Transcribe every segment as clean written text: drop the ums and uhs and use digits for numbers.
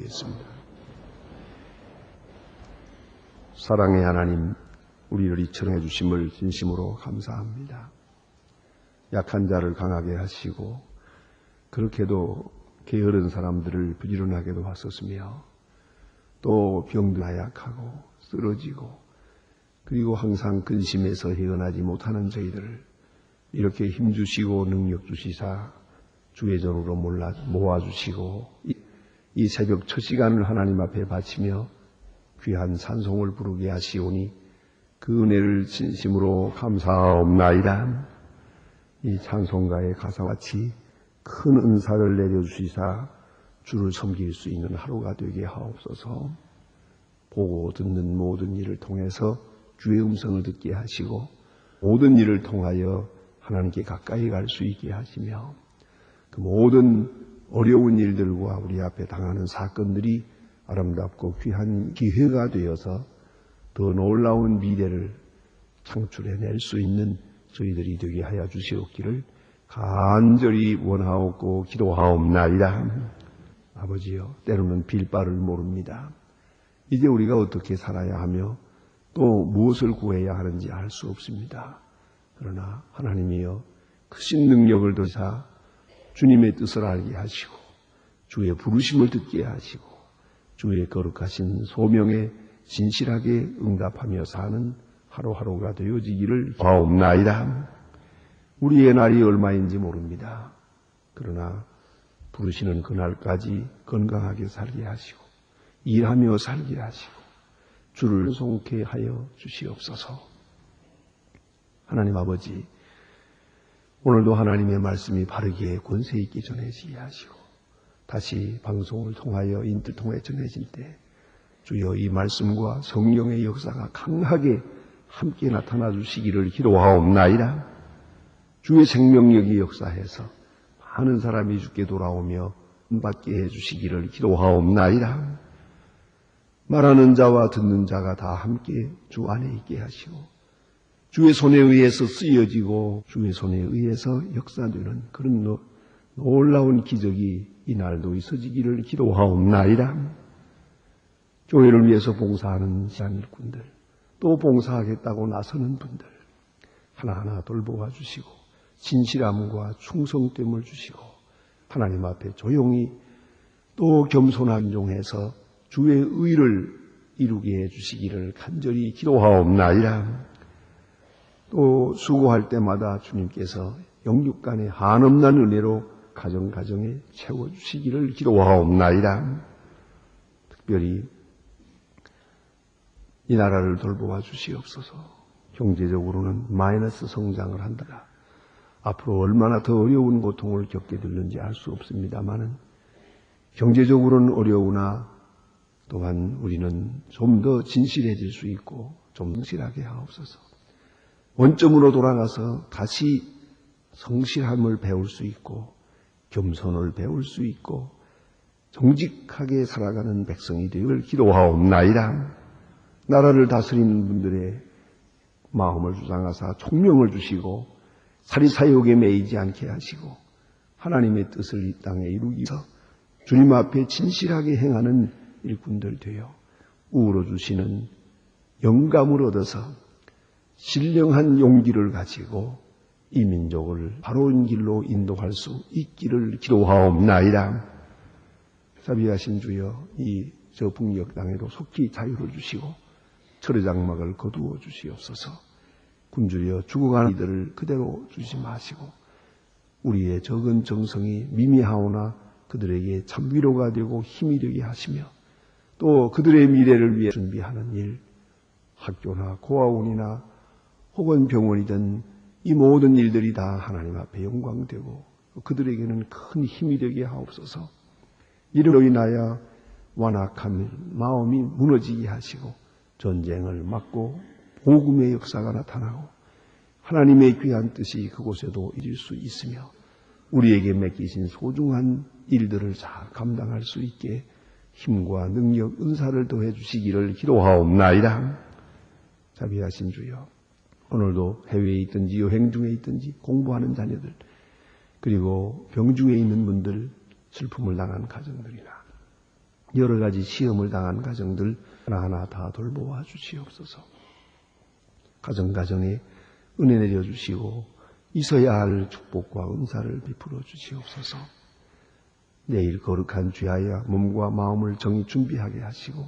기도하겠습니다. 사랑의 하나님, 우리를 이처해 주심을 진심으로 감사합니다. 약한 자를 강하게 하시고 그렇게도 게으른 사람들을 부지런하게도 하셨으며 또 병도 나약하고 쓰러지고 그리고 항상 근심해서 헤어나지 못하는 저희들을 이렇게 힘주시고 능력 주시사 주의 전으로 모아주시고 이 새벽 첫 시간을 하나님 앞에 바치며 귀한 찬송을 부르게 하시오니 그 은혜를 진심으로 감사하옵나이다. 이 찬송가의 가사같이 큰 은사를 내려주시사 주를 섬길 수 있는 하루가 되게 하옵소서. 보고 듣는 모든 일을 통해서 주의 음성을 듣게 하시고 모든 일을 통하여 하나님께 가까이 갈 수 있게 하시며 그 모든 어려운 일들과 우리 앞에 당하는 사건들이 아름답고 귀한 기회가 되어서 더 놀라운 미래를 창출해낼 수 있는 저희들이 되게 하여 주시옵기를 간절히 원하옵고 기도하옵나이다. 아버지여, 때로는 빌바를 모릅니다. 이제 우리가 어떻게 살아야 하며 또 무엇을 구해야 하는지 알 수 없습니다. 그러나 하나님이여 크신 능력을 더사 주님의 뜻을 알게 하시고 주의 부르심을 듣게 하시고 주의 거룩하신 소명에 진실하게 응답하며 사는 하루하루가 되어지기를 바옵나이다. 우리의 날이 얼마인지 모릅니다. 그러나 부르시는 그날까지 건강하게 살게 하시고 일하며 살게 하시고 주를 송케 하여 주시옵소서. 하나님 아버지, 오늘도 하나님의 말씀이 바르게 권세 있게 전해지게 하시고 다시 방송을 통하여 인들 통해 전해질 때 주여 이 말씀과 성령의 역사가 강하게 함께 나타나 주시기를 기도하옵나이다. 주의 생명력이 역사해서 많은 사람이 주께 돌아오며 받게 해주시기를 기도하옵나이다. 말하는 자와 듣는 자가 다 함께 주 안에 있게 하시고 주의 손에 의해서 쓰여지고 주의 손에 의해서 역사되는 그런 놀라운 기적이 이날도 있어지기를 기도하옵나이다. 교회를 위해서 봉사하는 시간일꾼들, 또 봉사하겠다고 나서는 분들 하나하나 돌보아 주시고 진실함과 충성됨을 주시고 하나님 앞에 조용히 또 겸손한 종해서 주의 의를 이루게 해주시기를 간절히 기도하옵나이다. 또 수고할 때마다 주님께서 영육간의 한없는 은혜로 가정가정에 채워주시기를 기도하옵나이다. 특별히 이 나라를 돌보아 주시옵소서. 경제적으로는 마이너스 성장을 한다. 앞으로 얼마나 더 어려운 고통을 겪게 될는지 알 수 없습니다만은 경제적으로는 어려우나 또한 우리는 좀 더 진실해질 수 있고 좀 성실하게 하옵소서. 원점으로 돌아가서 다시 성실함을 배울 수 있고 겸손을 배울 수 있고 정직하게 살아가는 백성이 되기를 기도하옵나이다. 나라를 다스리는 분들의 마음을 주장하사 총명을 주시고 사리사욕에 매이지 않게 하시고 하나님의 뜻을 이 땅에 이루기 위해서 주님 앞에 진실하게 행하는 일꾼들 되어 우러러 주시는 영감을 얻어서 신령한 용기를 가지고 이 민족을 바로운 길로 인도할 수 있기를 기도하옵나이다. 자비하신 주여, 저 북녘 땅에도 속히 자유를 주시고 철의 장막을 거두어 주시옵소서. 굶주려 죽어가는 이들을 그대로 주지 마시고 우리의 적은 정성이 미미하오나 그들에게 참 위로가 되고 힘이 되게 하시며 또 그들의 미래를 위해 준비하는 일, 학교나 고아원이나 혹은 병원이든 이 모든 일들이 다 하나님 앞에 영광되고 그들에게는 큰 힘이 되게 하옵소서. 이로 인하여 완악한 마음이 무너지게 하시고 전쟁을 막고 복음의 역사가 나타나고 하나님의 귀한 뜻이 그곳에도 이룰 수 있으며 우리에게 맡기신 소중한 일들을 잘 감당할 수 있게 힘과 능력, 은사를 더해 주시기를 기도하옵나이다. 자비하신 주여, 오늘도 해외에 있든지 여행 중에 있든지 공부하는 자녀들 그리고 병중에 있는 분들, 슬픔을 당한 가정들이나 여러 가지 시험을 당한 가정들 하나하나 다 돌보아 주시옵소서. 가정가정에 은혜 내려주시고 있어야 할 축복과 은사를 베풀어 주시옵소서. 내일 거룩한 주야에 몸과 마음을 정히 준비하게 하시고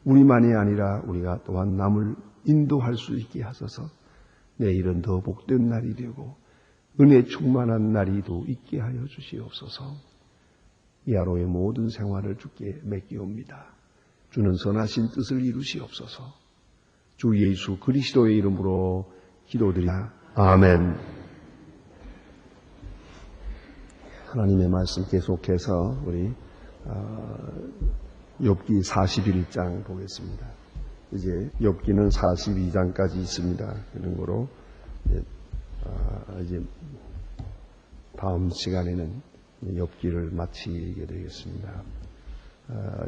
우리만이 아니라 우리가 또한 남을 인도할 수 있게 하소서. 내일은 더 복된 날이 되고 은혜 충만한 날이 더 있게 하여 주시옵소서. 이 하루의 모든 생활을 주께 맡기옵니다. 주는 선하신 뜻을 이루시옵소서. 주 예수 그리스도의 이름으로 기도드리나 아멘. 하나님의 말씀 계속해서 우리 욥기 41장 보겠습니다. 이제 욥기는 42장까지 있습니다. 그런 거로 이제 다음 시간에는 욥기를 마치게 되겠습니다.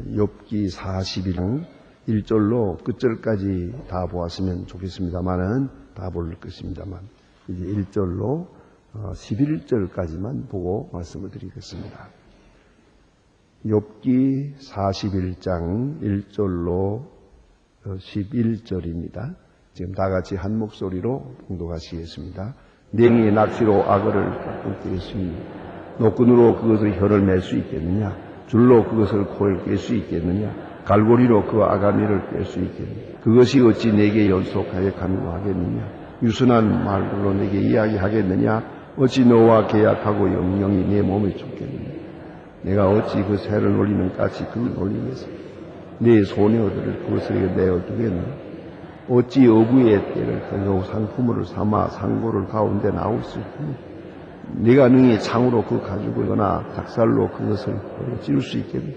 욥기 41장 1절로 끝절까지 다 보았으면 좋겠습니다만은 다 볼 것입니다만 이제 1절로 11절까지만 보고 말씀을 드리겠습니다. 욥기 41장 1절로 11절입니다. 지금 다 같이 한 목소리로 봉독하시겠습니다. 냉이의 낚시로 악어를 깎을 수 노끈으로 그것의 혀를 맬 수 있겠느냐? 줄로 그것을 코를 깰 수 있겠느냐? 갈고리로 그 아가미를 깰 수 있겠느냐? 그것이 어찌 내게 연속하여 강요하겠느냐? 유순한 말들로 내게 이야기하겠느냐? 어찌 너와 계약하고 영영이 내 몸에 죽겠느냐? 내가 어찌 그 새를 놀리는 까치 그를 놀리겠어? 내 소녀들을 그것에게 내어두겠느냐? 어찌 어부의 떼를 가지고 상품을 삼아 상고를 가운데 나올 수 있느냐? 네가 능히 창으로 그 가죽이거나 닭살로 그것을 찌를 수 있겠느냐?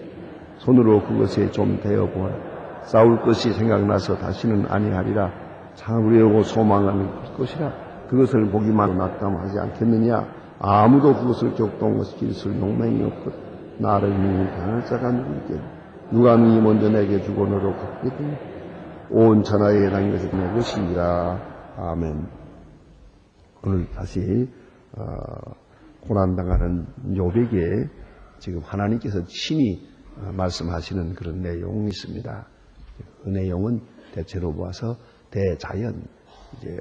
손으로 그것에 좀 대어보아라. 싸울 것이 생각나서 다시는 아니하리라. 참으려고 소망하는 것이라. 그것을 보기만 낙담하지 않겠느냐? 아무도 그것을 격동시킬 수 용맹이 없거든. 나를 능히 당할 자가 누구겠느냐? 누가 능히 먼저 내게 주고 너로 갚겠느냐? 온 천하에 해당인 것이 내 것이니라. 아멘. 오늘 다시 고난당하는 욥에게 지금 하나님께서 친히 말씀하시는 그런 내용이 있습니다. 그 내용은 대체로 보아서 대자연, 이제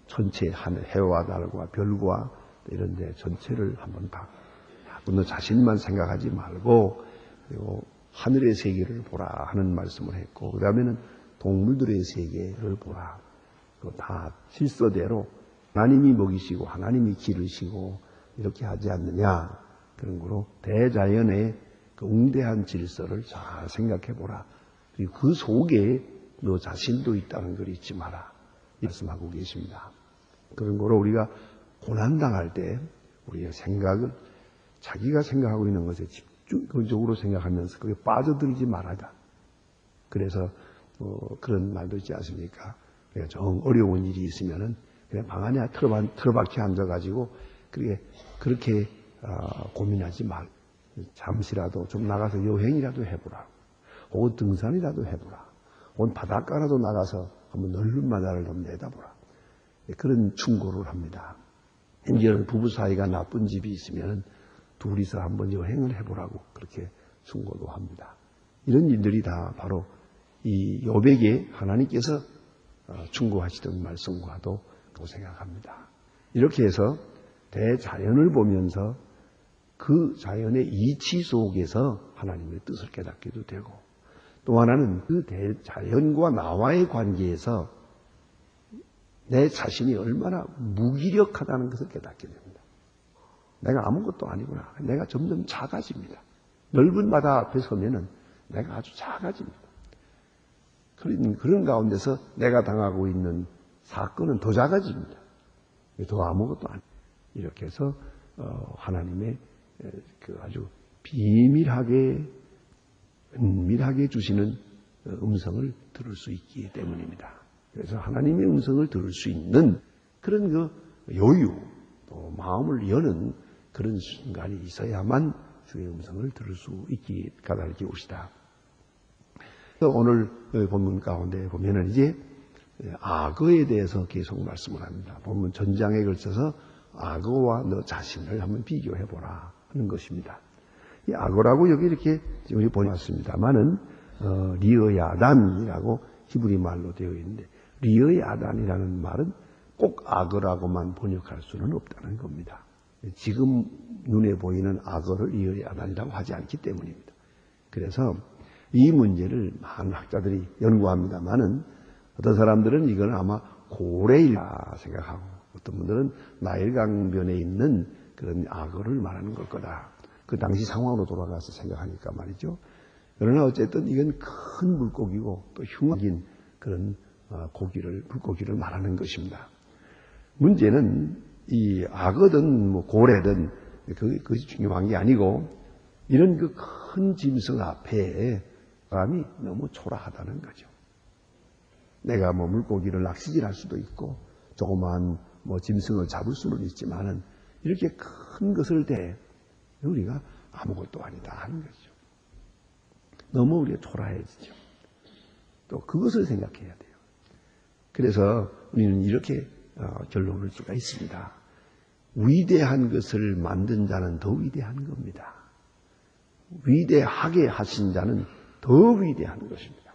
전체 해와 달과 별과 이런 데 전체를 한번 봐. 너 자신만 생각하지 말고 그리고 하늘의 세계를 보라 하는 말씀을 했고, 그 다음에는 동물들의 세계를 보라. 그거 다 질서대로 하나님이 먹이시고 하나님이 기르시고 이렇게 하지 않느냐. 그런 거로 대자연의 그 웅대한 질서를 잘 생각해 보라. 그리고 그 속에 너 자신도 있다는 걸 잊지 마라. 말씀하고 계십니다. 그런 거로 우리가 고난당할 때 우리의 생각을 자기가 생각하고 있는 것에 집중적으로 생각하면서 그게 빠져들지 말아라. 그래서 그런 말도 있지 않습니까? 그러니까 정 어려운 일이 있으면은 그냥 방 안에 틀어박혀 앉아가지고 그렇게 고민하지 말. 잠시라도 좀 나가서 여행이라도 해보라. 혹은 등산이라도 해보라. 혹은 바닷가라도 나가서 한번 넓은 바다를 좀 내다보라. 그런 충고를 합니다. 이제는 부부 사이가 나쁜 집이 있으면 둘이서 한번 여행을 해보라고 그렇게 충고도 합니다. 이런 일들이 다 바로 이 욥에게 하나님께서 충고하시던 말씀과도 생각합니다. 이렇게 해서 대자연을 보면서 그 자연의 이치 속에서 하나님의 뜻을 깨닫기도 되고, 또 하나는 그 대자연과 나와의 관계에서 내 자신이 얼마나 무기력하다는 것을 깨닫게 됩니다. 내가 아무것도 아니구나. 내가 점점 작아집니다. 넓은 바다 앞에 서면은 내가 아주 작아집니다. 그런 가운데서 내가 당하고 있는 사건은 더 작아집니다. 더 아무것도 아니에요. 이렇게 해서 하나님의 그 아주 비밀하게 은밀하게 주시는 음성을 들을 수 있기 때문입니다. 그래서 하나님의 음성을 들을 수 있는 그런 그 여유, 또 마음을 여는 그런 순간이 있어야만 주의 음성을 들을 수 있기 까닭이 옵시다. 오늘 본문 가운데 보면은 이제 악어에 대해서 계속 말씀을 합니다. 본문 전장에 걸쳐서 악어와 너 자신을 한번 비교해보라 하는 것입니다. 이 악어라고 여기 이렇게 우리 보내왔습니다만은 리어야단이라고 히브리 말로 되어 있는데 리어야단이라는 말은 꼭 악어라고만 번역할 수는 없다는 겁니다. 지금 눈에 보이는 악어를 리어야단이라고 하지 않기 때문입니다. 그래서 이 문제를 많은 학자들이 연구합니다만은 어떤 사람들은 이건 아마 고래이라 생각하고 어떤 분들은 나일강변에 있는 그런 악어를 말하는 걸 거다. 그 당시 상황으로 돌아가서 생각하니까 말이죠. 그러나 어쨌든 이건 큰 물고기고 또 흉악인 그런 물고기를 말하는 것입니다. 문제는 이 악어든 뭐 고래든 그것이 중요한 게 아니고 이런 그 큰 짐승 앞에 사람이 너무 초라하다는 거죠. 내가 뭐 물고기를 낚시질할 수도 있고 조그마한 뭐 짐승을 잡을 수는 있지만은 이렇게 큰 것을 대 우리가 아무것도 아니다 하는 거죠. 너무 우리가 초라해지죠. 또 그것을 생각해야 돼요. 그래서 우리는 이렇게 결론을 수가 있습니다. 위대한 것을 만든 자는 더 위대한 겁니다. 위대하게 하신 자는 더 위대한 것입니다.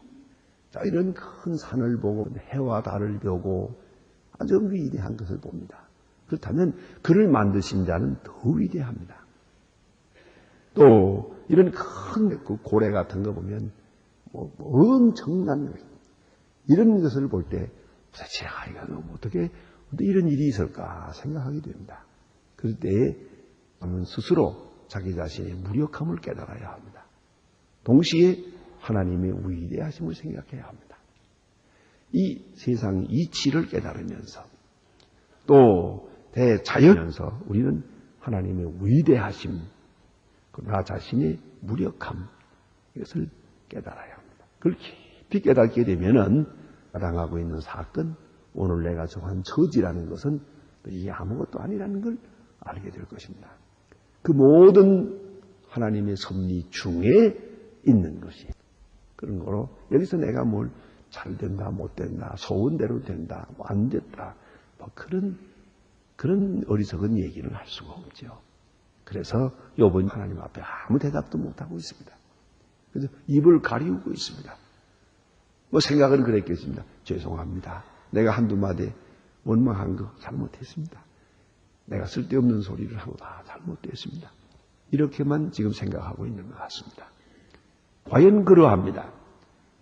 자, 이런 큰 산을 보고 해와 달을 보고 아주 위대한 것을 봅니다. 그렇다면 그를 만드신 자는 더 위대합니다. 또 이런 큰 고래 같은 거 보면 뭐 엄청난 이런 것을 볼 때 도대체 이거 어떻게 이런 일이 있을까 생각하게 됩니다. 그럴 때 스스로 자기 자신의 무력함을 깨달아야 합니다. 동시에 하나님의 위대하심을 생각해야 합니다. 이 세상 이치를 깨달으면서 또 대자연에서 우리는 하나님의 위대하심, 나 자신의 무력함 이것을 깨달아야 합니다. 그걸 깊이 깨닫게 되면은 당하고 있는 사건, 오늘 내가 정한 처지라는 것은 이게 아무것도 아니라는 걸 알게 될 것입니다. 그 모든 하나님의 섭리 중에 있는 것이 그런 거로 여기서 내가 뭘 잘 된다, 못 된다, 소원대로 된다, 뭐 안 됐다, 뭐 그런 어리석은 얘기를 할 수가 없죠. 그래서 욥은 하나님 앞에 아무 대답도 못하고 있습니다. 그래서 입을 가리우고 있습니다. 뭐 생각은 그랬겠습니다. 죄송합니다. 내가 한두 마디 원망한 거 잘못했습니다. 내가 쓸데없는 소리를 하고 다 잘못됐습니다. 이렇게만 지금 생각하고 있는 것 같습니다. 과연 그러합니다.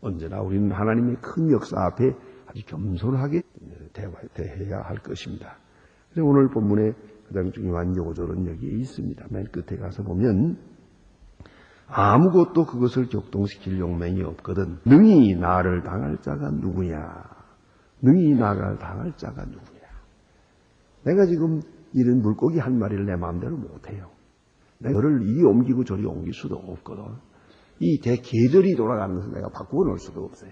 언제나 우리는 하나님의 큰 역사 앞에 아주 겸손하게 대해야 할 것입니다. 그래서 오늘 본문에 가장 중요한 요절은 여기에 있습니다. 맨 끝에 가서 보면 아무것도 그것을 격동시킬 용맹이 없거든 능히 나를 당할 자가 누구냐. 능히 나를 당할 자가 누구냐. 내가 지금 이런 물고기 한 마리를 내 마음대로 못해요. 내가 너를 이리 옮기고 저리 옮길 수도 없거든. 이 대계절이 돌아가면서 내가 바꾸어 놓을 수도 없어요.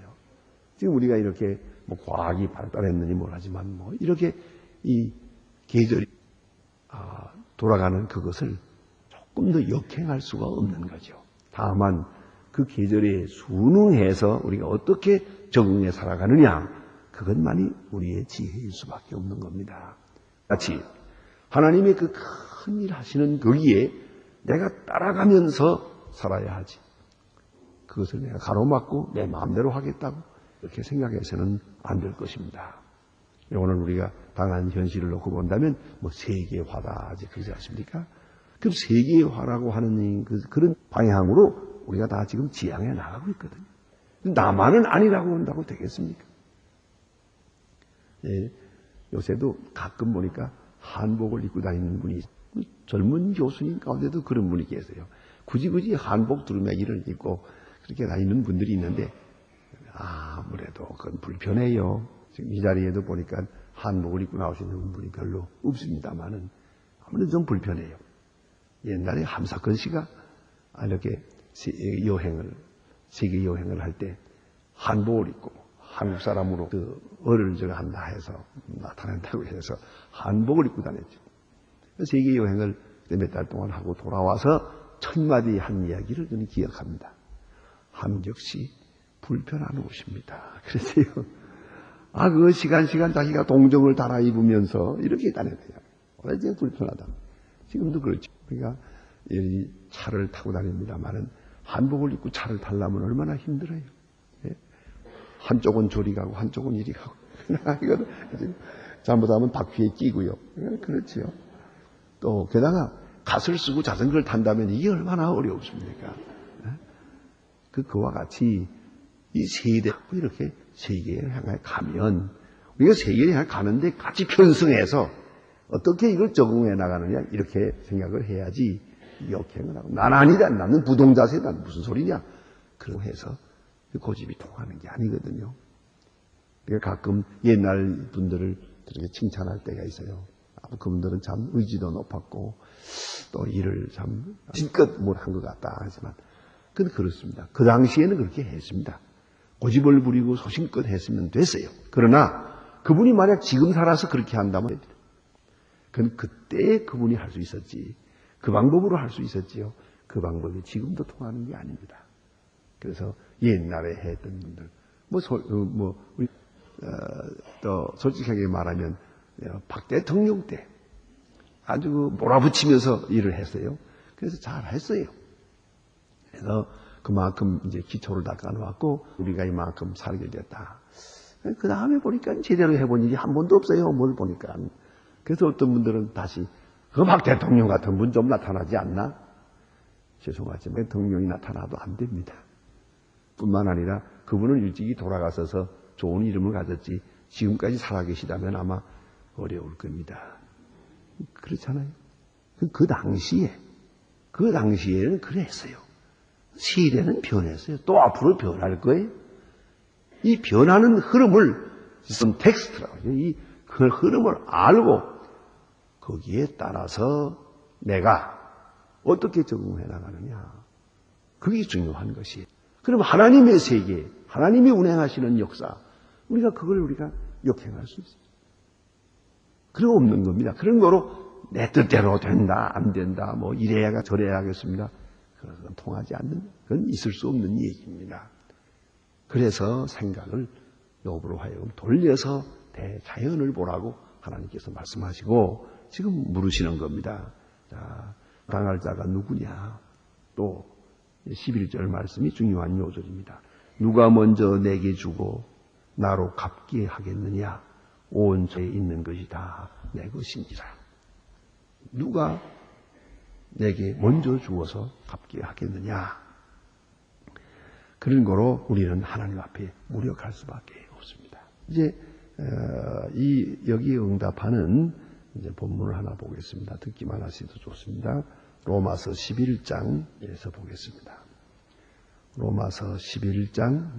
지금 우리가 이렇게 뭐 과학이 발달했느니 뭐라지만 뭐 이렇게 이 계절이 돌아가는 그것을 조금 더 역행할 수가 없는 거죠. 다만 그 계절에 순응해서 우리가 어떻게 적응해 살아가느냐 그것만이 우리의 지혜일 수밖에 없는 겁니다. 같이 하나님의 그 큰 일 하시는 거기에 내가 따라가면서 살아야 하지. 그것을 내가 가로막고 내 마음대로 하겠다고 이렇게 생각해서는 안 될 것입니다. 오늘 우리가 당한 현실을 놓고 본다면 뭐 세계화다 아직 그러지 않습니까? 그럼 세계화라고 하는 그런 방향으로 우리가 다 지금 지향해 나가고 있거든요. 나만은 아니라고 한다고 되겠습니까? 예, 요새도 가끔 보니까 한복을 입고 다니는 분이 젊은 교수님 가운데도 그런 분이 계세요. 굳이 한복 두루마기를 입고 그렇게 다니는 분들이 있는데 아무래도 그건 불편해요. 지금 이 자리에도 보니까 한복을 입고 나오시는 분이 별로 없습니다만은 아무래도 좀 불편해요. 옛날에 함사건 씨가 이렇게 세계 여행을 할 때 한복을 입고 한국 사람으로 그 어를 한다 해서 나타난다고 해서 한복을 입고 다녔죠. 세계 여행을 몇 달 동안 하고 돌아와서 첫 마디 한 이야기를 저는 기억합니다. 함적 씨 불편한 옷입니다. 그랬어요. 그 시간 자기가 동정을 달아 입으면서 이렇게 다녔어요. 왜 불편하다. 지금도 그렇죠. 그러니까 이 차를 타고 다닙니다만은 한복을 입고 차를 타려면 얼마나 힘들어요. 예? 한쪽은 저리 가고 한쪽은 이리 가고 이거 잘못하면 바퀴에 끼고요. 그렇지요. 또 게다가 갓을 쓰고 자전거를 탄다면 이게 얼마나 어렵습니까? 그와 같이 이 세대 이렇게 세계를 향해 가면 우리가 세계를 향해 가는데 같이 편승해서 어떻게 이걸 적응해 나가느냐 이렇게 생각을 해야지 역행을 하고 난 아니다 나는 부동자세다 무슨 소리냐 그러고 해서 고집이 통하는 게 아니거든요. 그러니까 가끔 옛날 분들을 그렇게 칭찬할 때가 있어요. 그분들은 참 의지도 높았고 또 일을 참 실컷 뭘 한 것 같다 하지만 근데 그렇습니다. 그 당시에는 그렇게 했습니다. 고집을 부리고 소신껏 했으면 됐어요. 그러나 그분이 만약 지금 살아서 그렇게 한다면 그건 그때 그분이 할 수 있었지. 그 방법으로 할 수 있었지요. 그 방법이 지금도 통하는 게 아닙니다. 그래서 옛날에 했던 분들 우리 또 솔직하게 말하면 박 대통령 때 아주 몰아붙이면서 일을 했어요. 그래서 잘 했어요. 그래서 그만큼 이제 기초를 닦아놓았고 우리가 이만큼 살게 됐다. 그 다음에 보니까 제대로 해본 일이 한 번도 없어요. 뭘 보니까. 그래서 어떤 분들은 다시 그 박 대통령 같은 분 좀 나타나지 않나? 죄송하지만 대통령이 나타나도 안 됩니다. 뿐만 아니라 그분은 일찍이 돌아가셔서 좋은 이름을 가졌지 지금까지 살아계시다면 아마 어려울 겁니다. 그렇잖아요. 그 당시에는 그랬어요. 시대는 변했어요. 또 앞으로 변할 거예요. 이 변하는 흐름을 텍스트라고 이 흐름을 알고 거기에 따라서 내가 어떻게 적응해 나가느냐. 그게 중요한 것이에요. 그럼 하나님의 세계, 하나님이 운행하시는 역사, 우리가 역행할 수 있어요. 그리고 없는 겁니다. 그런 거로 내 뜻대로 된다, 안 된다, 뭐 이래야 저래야겠습니다. 그건 통하지 않는, 그건 있을 수 없는 얘기입니다. 그래서 생각을 욥으로 하여금 돌려서 대자연을 보라고 하나님께서 말씀하시고 지금 물으시는 겁니다. 자, 당할 자가 누구냐? 또 11절 말씀이 중요한 요절입니다. 누가 먼저 내게 주고 나로 갚게 하겠느냐? 온 저에 있는 것이 다 내 것인지라. 누가 내게 먼저 주어서 갚게 하겠느냐? 그런 거로 우리는 하나님 앞에 무력할 수밖에 없습니다. 이제 여기 응답하는 이제 본문을 하나 보겠습니다. 듣기만 하셔도 좋습니다. 로마서 11장에서 보겠습니다. 로마서 11장.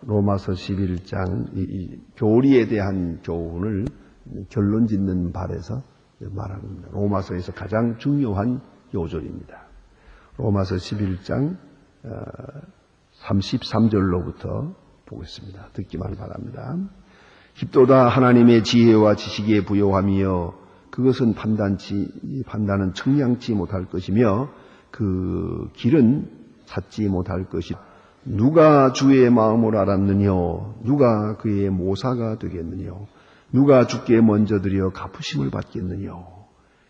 로마서 11장 이 교리에 대한 교훈을 결론 짓는 발에서 말하는 겁니다. 로마서에서 가장 중요한 요절입니다. 로마서 11장 33절로부터 보겠습니다. 듣기만 바랍니다. 깊도다 하나님의 지혜와 지식에 부요하며 그것은 판단은 청량치 못할 것이며 그 길은 찾지 못할 것이 누가 주의 마음을 알았느뇨 누가 그의 모사가 되겠느뇨 누가 주께 먼저 드려 갚으심을 받겠느뇨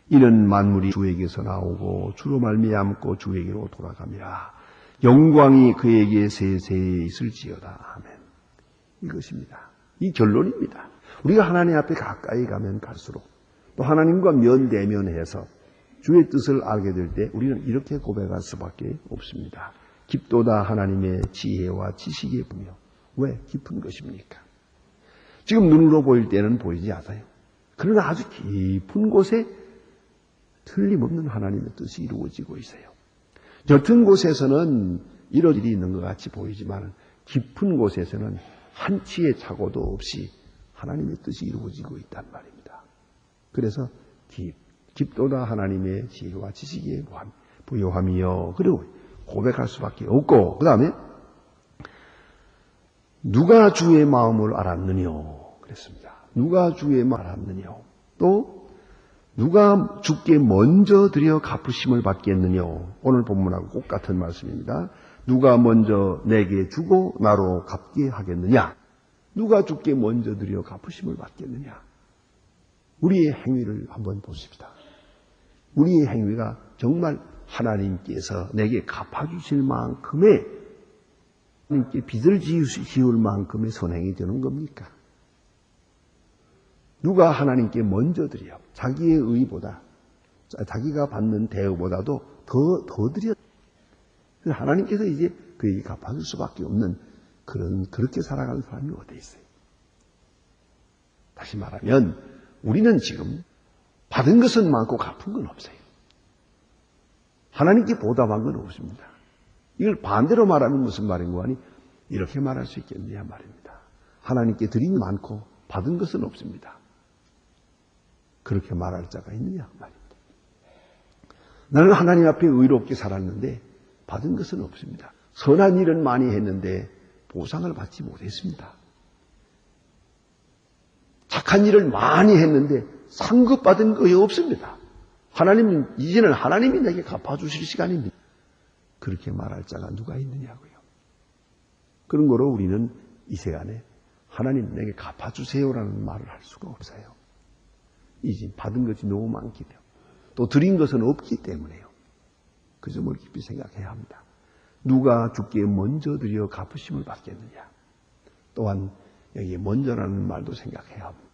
이는 만물이 주에게서 나오고 주로 말미암고 주에게로 돌아갑니다. 영광이 그에게 세세에 있을지어다. 아멘. 이것입니다. 이 결론입니다. 우리가 하나님 앞에 가까이 가면 갈수록 또 하나님과 면대면해서 주의 뜻을 알게 될 때 우리는 이렇게 고백할 수밖에 없습니다. 깊도다 하나님의 지혜와 지식에 보며 왜 깊은 것입니까? 지금 눈으로 보일 때는 보이지 않아요. 그러나 아주 깊은 곳에 틀림없는 하나님의 뜻이 이루어지고 있어요. 옅은 곳에서는 이런 일이 있는 것 같이 보이지만 깊은 곳에서는 한치의 착오도 없이 하나님의 뜻이 이루어지고 있단 말입니다. 그래서 깊도다 하나님의 지혜와 지식에 부요함이요. 그리고 고백할 수밖에 없고 그 다음에 누가 주의 마음을 알았느뇨 그랬습니다. 누가 주의 마음을 알았느뇨 또 누가 주께 먼저 드려 갚으심을 받겠느뇨 오늘 본문하고 똑같은 말씀입니다. 누가 먼저 내게 주고 나로 갚게 하겠느냐 누가 주께 먼저 드려 갚으심을 받겠느냐 우리의 행위를 한번 보십시다. 우리의 행위가 정말 하나님께서 내게 갚아주실 만큼의, 하나님께 빚을 지울 만큼의 선행이 되는 겁니까? 누가 하나님께 먼저 드려 자기의 의보다, 자기가 받는 대우보다도 더 드려. 하나님께서 이제 그에게 갚아줄 수밖에 없는 그렇게 살아가는 사람이 어디 있어요? 다시 말하면 우리는 지금 받은 것은 많고 갚은 건 없어요. 하나님께 보답한 건 없습니다. 이걸 반대로 말하면 무슨 말인고 하니 이렇게 말할 수 있겠느냐 말입니다. 하나님께 드린 게 많고 받은 것은 없습니다. 그렇게 말할 자가 있느냐 말입니다. 나는 하나님 앞에 의롭게 살았는데 받은 것은 없습니다. 선한 일은 많이 했는데 보상을 받지 못했습니다. 착한 일을 많이 했는데 상급받은 거에 없습니다. 이제는 하나님이 내게 갚아주실 시간입니다. 그렇게 말할 자가 누가 있느냐고요. 그런 거로 우리는 이 시간에 하나님 내게 갚아주세요라는 말을 할 수가 없어요. 이제 받은 것이 너무 많기 때문에, 또 드린 것은 없기 때문에요. 그 점을 깊이 생각해야 합니다. 누가 주께 먼저 드려 갚으심을 받겠느냐. 또한 여기에 먼저라는 말도 생각해야 합니다.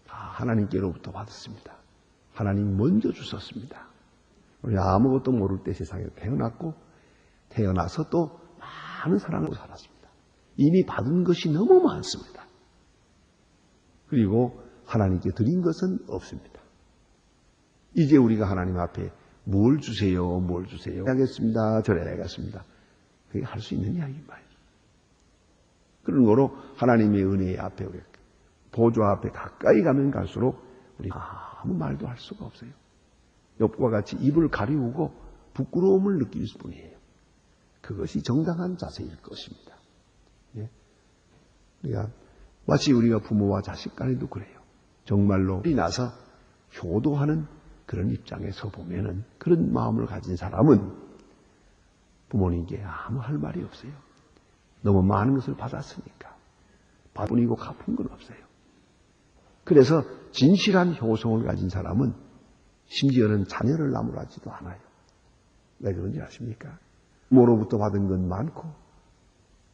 다 하나님께로부터 받았습니다. 하나님 먼저 주셨습니다. 우리 아무것도 모를 때 세상에 태어났고 태어나서 또 많은 사랑을 살았습니다. 이미 받은 것이 너무 많습니다. 그리고 하나님께 드린 것은 없습니다. 이제 우리가 하나님 앞에 뭘 주세요, 뭘 주세요. 하겠습니다. 절해야겠습니다. 그게 할 수 있느냐 이 말이죠. 그런 거로 하나님의 은혜 앞에 우리 보좌 앞에 가까이 가면 갈수록 우리 아무 말도 할 수가 없어요. 욥과 같이 입을 가리우고 부끄러움을 느낄 뿐이에요. 그것이 정당한 자세일 것입니다. 예? 마치 우리가 부모와 자식 간에도 그래요. 정말로 이 나서 효도하는 그런 입장에서 보면은 그런 마음을 가진 사람은 부모님께 아무 할 말이 없어요. 너무 많은 것을 받았으니까. 받은이고 갚은 건 없어요. 그래서 진실한 효성을 가진 사람은 심지어는 자녀를 나무라지도 않아요. 왜 그런지 아십니까? 부모로부터 받은 건 많고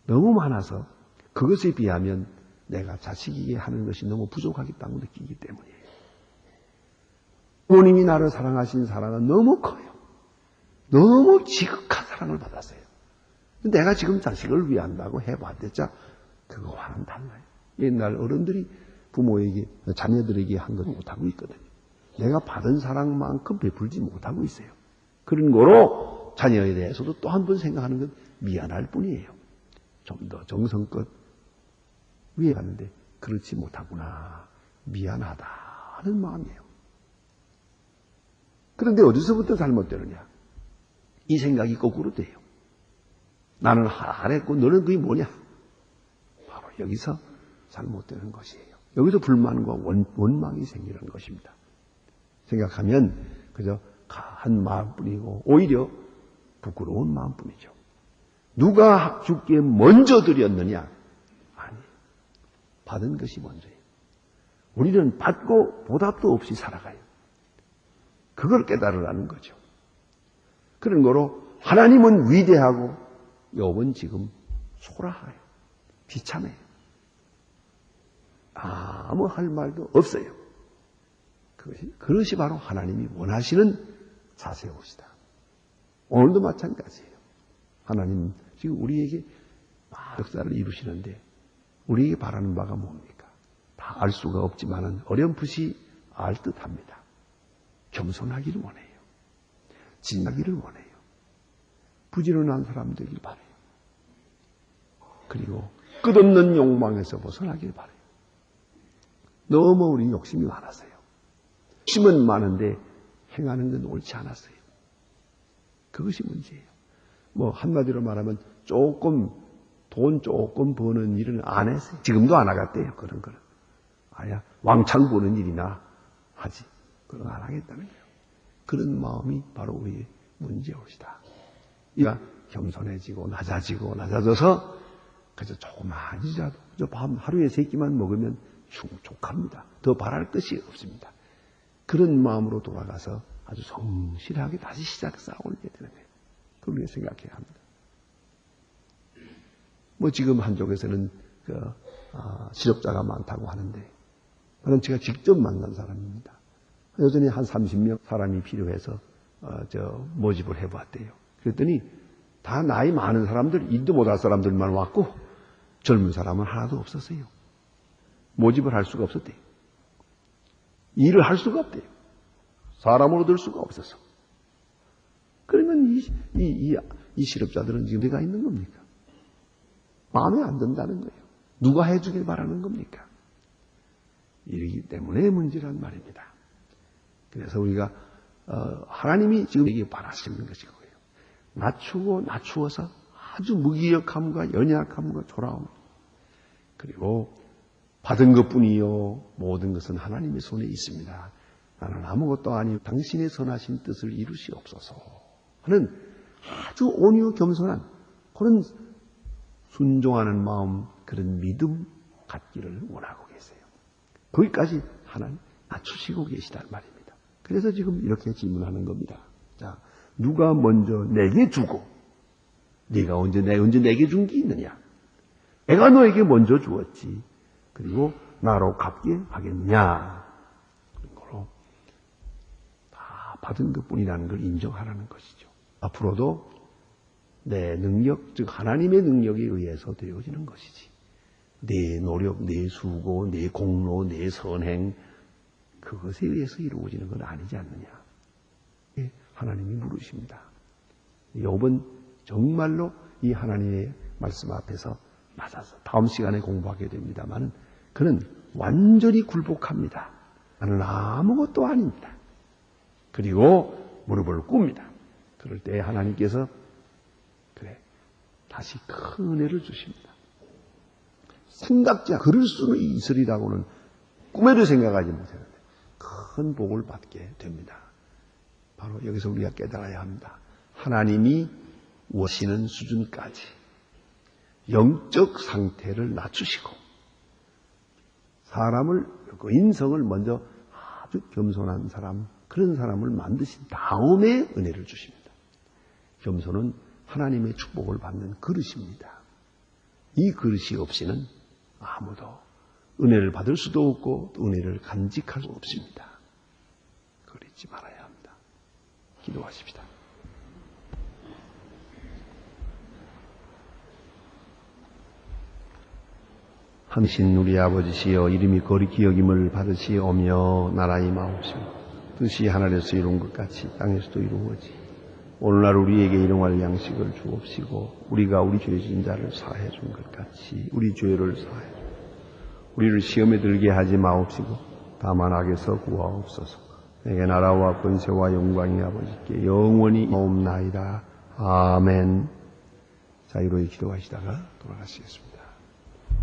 너무 많아서 그것에 비하면 내가 자식에게 하는 것이 너무 부족하겠다고 느끼기 때문이에요. 부모님이 나를 사랑하신 사랑은 너무 커요. 너무 지극한 사랑을 받았어요. 내가 지금 자식을 위한다고 해봤자 그거와는 달라요. 옛날 어른들이 부모에게, 자녀들에게 한 건 못하고 있거든요. 내가 받은 사랑만큼 베풀지 못하고 있어요. 그런 거로 자녀에 대해서도 또 한 번 생각하는 건 미안할 뿐이에요. 좀 더 정성껏 위해 가는데 그렇지 못하구나. 미안하다는 마음이에요. 그런데 어디서부터 잘못되느냐? 이 생각이 거꾸로 돼요. 나는 잘했고 너는 그게 뭐냐? 바로 여기서 잘못되는 것이에요. 여기서 불만과 원망이 생기는 것입니다. 생각하면 그저 가한 마음뿐이고 오히려 부끄러운 마음뿐이죠. 누가 주께 먼저 드렸느냐? 아니, 받은 것이 먼저예요. 우리는 받고 보답도 없이 살아가요. 그걸 깨달으라는 거죠. 그런 거로 하나님은 위대하고 욥은 지금 초라해요. 비참해요. 아무 할 말도 없어요. 그것이 바로 하나님이 원하시는 자세옷이다. 오늘도 마찬가지예요. 하나님 지금 우리에게 역사를 이루시는데 우리에게 바라는 바가 뭡니까? 다 알 수가 없지만은 어렴풋이 알 듯합니다. 겸손하기를 원해요. 진하기를 원해요. 부지런한 사람 되길 바라요. 그리고 끝없는 욕망에서 벗어나길 바라요. 너무 우리 욕심이 많았어요. 욕심은 많은데 행하는 건 옳지 않았어요. 그것이 문제예요. 뭐 한마디로 말하면 돈 조금 버는 일은 안 했어요. 지금도 안 하겠대요. 그런 거는. 아야 왕창 버는 일이나 하지. 그런 거 안 하겠다는 거예요. 그런 마음이 바로 우리의 문제옷이다. 이가 겸손해지고 낮아져서 그저 조그마하지라도 밥 하루에 3끼만 먹으면 충족합니다. 더 바랄 것이 없습니다. 그런 마음으로 돌아가서 아주 성실하게 다시 쌓아 올려야 되는 거예요. 그걸 우리가 생각해야 합니다. 뭐 지금 한쪽에서는 실업자가 많다고 하는데, 저는 제가 직접 만난 사람입니다. 여전히 한 30명 사람이 필요해서 모집을 해봤대요. 그랬더니 다 나이 많은 사람들, 일도 못할 사람들만 왔고 젊은 사람은 하나도 없었어요. 모집을 할 수가 없었대요. 일을 할 수가 없대요. 사람을 얻을 수가 없어서. 그러면 이 실업자들은 지금 어디가 있는 겁니까? 마음에 안 든다는 거예요. 누가 해주길 바라는 겁니까? 이러기 때문에 문제란 말입니다. 그래서 우리가 하나님이 지금 이게 바라시는 것이 그거예요. 낮추어서 아주 무기력함과 연약함과 초라함, 그리고 받은 것뿐이요 모든 것은 하나님의 손에 있습니다. 나는 아무것도 아니요 당신의 선하신 뜻을 이루시옵소서 하는 아주 온유 겸손한 그런 순종하는 마음, 그런 믿음 갖기를 원하고 계세요. 거기까지 하나님 낮추시고 계시단 말입니다. 그래서 지금 이렇게 질문하는 겁니다. 자, 누가 먼저 내게 주고 네가 언제 내게 준 게 있느냐? 내가 너에게 먼저 주었지. 그리고 나로 갚게 하겠냐? 그런 거로 다 받은 것뿐이라는 걸 인정하라는 것이죠. 앞으로도 내 능력, 즉 하나님의 능력에 의해서 되어지는 것이지. 내 노력, 내 수고, 내 공로, 내 선행, 그것에 의해서 이루어지는 건 아니지 않느냐. 하나님이 물으십니다. 욥은 정말로 이 하나님의 말씀 앞에서 맞아서 다음 시간에 공부하게 됩니다만 그는 완전히 굴복합니다. 나는 아무것도 아닙니다. 그리고 무릎을 꿇습니다. 그럴 때 하나님께서 그래 다시 큰 은혜를 주십니다. 생각지 않고 그럴 수는 있으리라고는 꿈에도 생각하지 못했는데 큰 복을 받게 됩니다. 바로 여기서 우리가 깨달아야 합니다. 하나님이 원하시는 수준까지 영적 상태를 낮추시고 사람을, 그 인성을 먼저 아주 겸손한 사람, 그런 사람을 만드신 다음에 은혜를 주십니다. 겸손은 하나님의 축복을 받는 그릇입니다. 이 그릇이 없이는 아무도 은혜를 받을 수도 없고 은혜를 간직할 수 없습니다. 그걸 잊지 말아야 합니다. 기도하십시다. 하신 우리 아버지시여, 이름이 거룩히 여김을 받으시오며 나라의 마옵시고 뜻이 하늘에서 이룬 것 같이 땅에서도 이루어지. 오늘날 우리에게 일용할 양식을 주옵시고 우리가 우리 죄 지은 자를 사해 준 것 같이 우리 죄를 사해 주. 우리를 시험에 들게 하지 마옵시고 다만 악에서 구하옵소서. 내게 나라와 권세와 영광이 아버지께 영원히 있나이다. 아멘. 자, 이로 기도하시다가 돌아가시겠습니다.